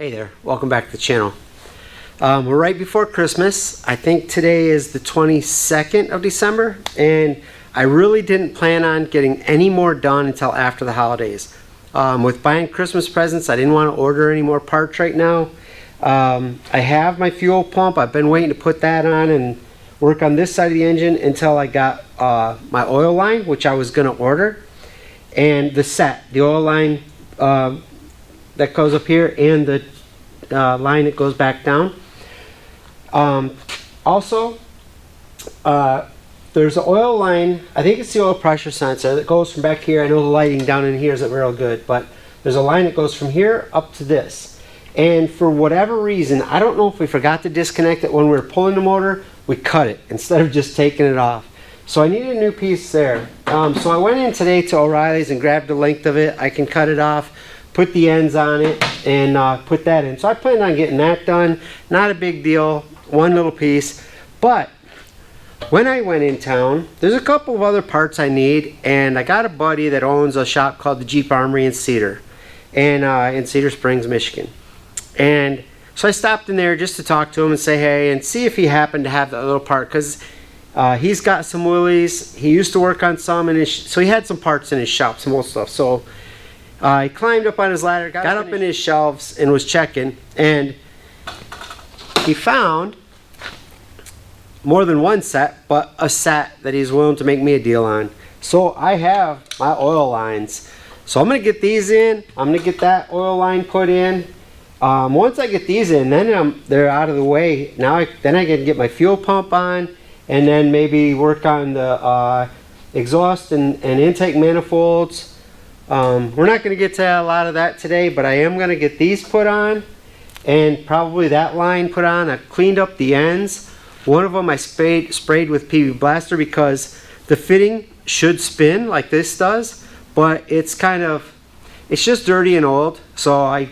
Hey there, welcome back to the channel. We're right before Christmas. I think today is the 22nd of December, and I really didn't plan on getting any more done until after the holidays. With buying Christmas presents, I didn't want to order any more parts right now. I have my fuel pump. I've been waiting to put that on and work on this side of the engine until I got my oil line, which I was going to order, and the oil line that goes up here, and the line that goes back down. Also, there's an oil line, I think it's the oil pressure sensor that goes from back here. I know the lighting down in here isn't real good, but there's a line that goes from here up to this. And for whatever reason, I don't know if we forgot to disconnect it when we were pulling the motor, we cut it instead of just taking it off. So I needed a new piece there. So I went in today to O'Reilly's and grabbed the length of it. I can cut it off, put the ends on it, and put that in. So I plan on getting that done. Not a big deal, one little piece. But when I went in town, there's a couple of other parts I need, and I got a buddy that owns a shop called the Jeep Armory in Cedar, and in Cedar Springs, Michigan. And so I stopped in there just to talk to him and say hey, and see if he happened to have that little part, because he's got some Willys. He used to work on some in his, so he had some parts in his shop, some old stuff. So he climbed up on his ladder, got up in his shelves, and was checking, and he found more than one set, but a set that he's willing to make me a deal on. So I have my oil lines. So I'm going to get these in. I'm going to get that oil line put in. Once I get these in, then they're out of the way. Now then I can get my fuel pump on, and then maybe work on the exhaust and intake manifolds. We're not going to get to a lot of that today, but I am going to get these put on, and probably that line put on. I've cleaned up the ends. One of them I sprayed with PB Blaster because the fitting should spin like this does, but it's just dirty and old. So I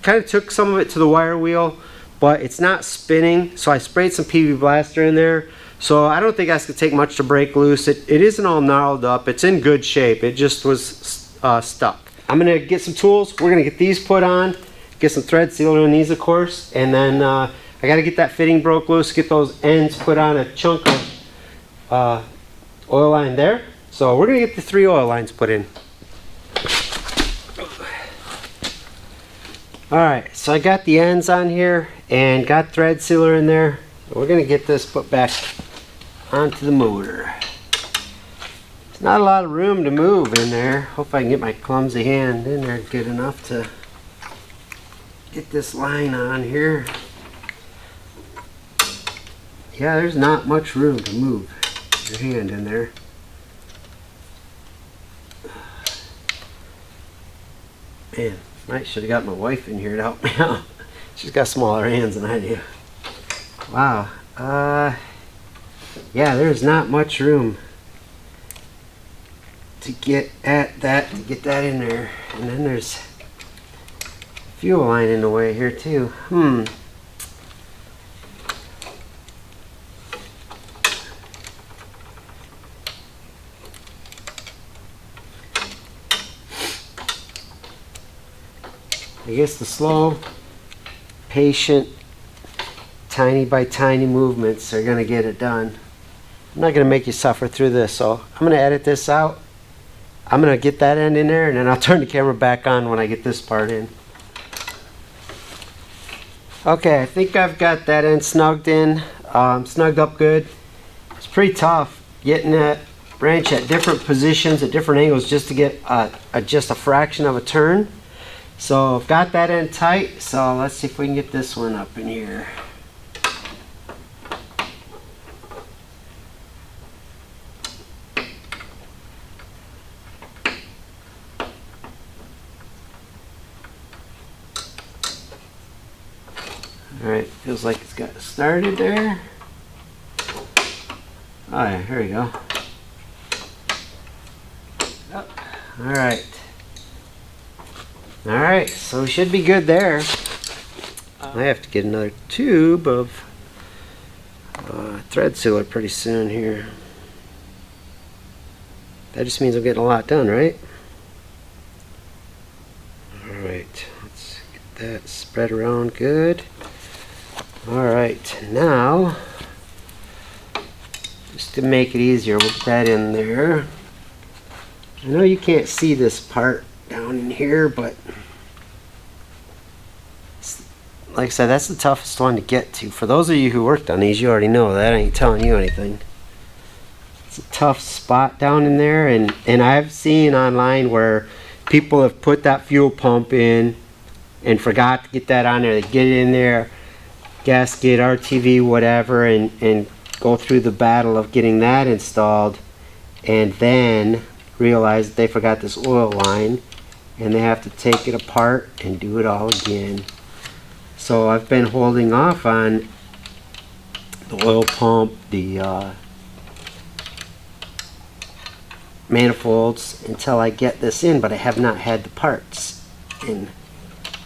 kind of took some of it to the wire wheel, but it's not spinning. So I sprayed some PB Blaster in there. So I don't think that's going to take much to break loose. It isn't all gnarled up. It's in good shape. It just was stuck. I'm going to get some tools. We're going to get these put on, get some thread sealer on these, of course, and then I got to get that fitting broke loose, get those ends put on a chunk of oil line there. So we're going to get the 3 oil lines put in. Alright, so I got the ends on here and got thread sealer in there. We're going to get this put back onto the motor. There's not a lot of room to move in there. Hope I can get my clumsy hand in there good enough to get this line on here. Yeah, there's not much room to move your hand in there. Man, I should have got my wife in here to help me out. She's got smaller hands than I do. Wow. Yeah, there's not much room to get at that, to get that in there. And then there's fuel line in the way here too. I guess the slow, patient, tiny by tiny movements are going to get it done. I'm not going to make you suffer through this, so I'm going to edit this out. I'm going to get that end in there, and then I'll turn the camera back on when I get this part in. Okay, I think I've got that end snugged in, snugged up good. It's pretty tough getting that wrench at different positions, at different angles, just to get just a fraction of a turn. So I've got that end tight, so let's see if we can get this one up in here. Alright, feels like it's got started there. Oh yeah, here we go. Alright. Alright, so we should be good there. I have to get another tube of thread sealer pretty soon here. That just means I'm getting a lot done, right? Alright, let's get that spread around good. Alright, now, just to make it easier, we'll put that in there. I know you can't see this part down in here, but like I said, that's the toughest one to get to. For those of you who worked on these, you already know that. I ain't telling you anything. It's a tough spot down in there, and I've seen online where people have put that fuel pump in and forgot to get that on there. They get it in there, gasket, RTV, whatever, and go through the battle of getting that installed, and then realize that they forgot this oil line, and they have to take it apart and do it all again. So I've been holding off on the oil pump, the manifolds, until I get this in, but I have not had the parts, and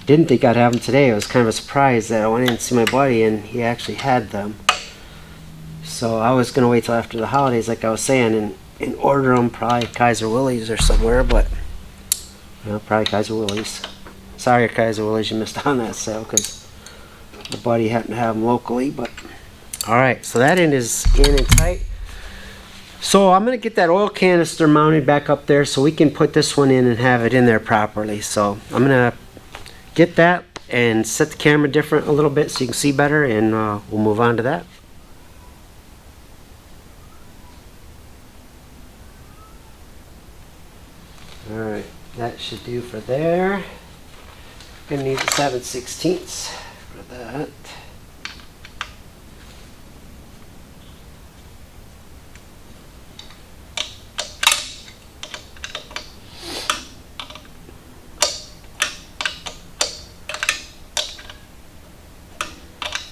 didn't think I'd have them today. I was kind of a surprise that I went in to see my buddy and he actually had them. So I was gonna wait till after the holidays, like I was saying, and order them probably Kaiser Willys or somewhere, but probably Kaiser Willys. Sorry, Kaiser Willys, you missed on that sale because the buddy happened to have them locally. But all right, so that end is in and tight. So I'm gonna get that oil canister mounted back up there so we can put this one in and have it in there properly. So I'm gonna get that and set the camera different a little bit so you can see better, and we'll move on to that. Alright, that should do for there. Gonna need the 7/16 for that.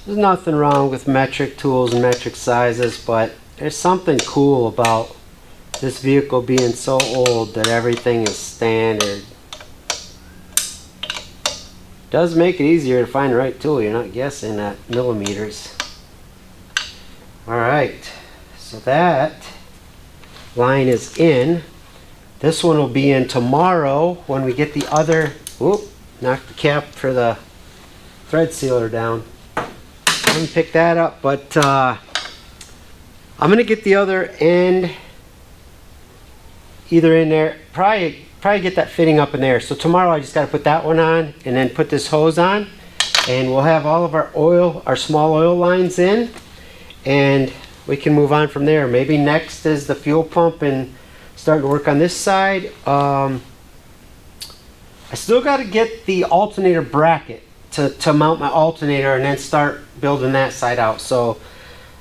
There's nothing wrong with metric tools and metric sizes, but there's something cool about this vehicle being so old that everything is standard. Does make it easier to find the right tool. You're not guessing at millimeters. Alright, so that line is in. This one will be in tomorrow when we get the other. Whoop, knocked the cap for the thread sealer down. I'm gonna pick that up, but I'm gonna get the other end either in there, probably get that fitting up in there. So tomorrow I just got to put that one on and then put this hose on, and we'll have all of our oil, our small oil lines in, and we can move on from there. Maybe next is the fuel pump and start to work on this side. I still got to get the alternator bracket to mount my alternator and then start building that side out. So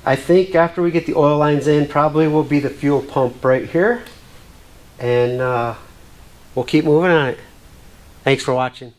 I think after we get the oil lines in, probably will be the fuel pump right here, and we'll keep moving on it. Thanks for watching.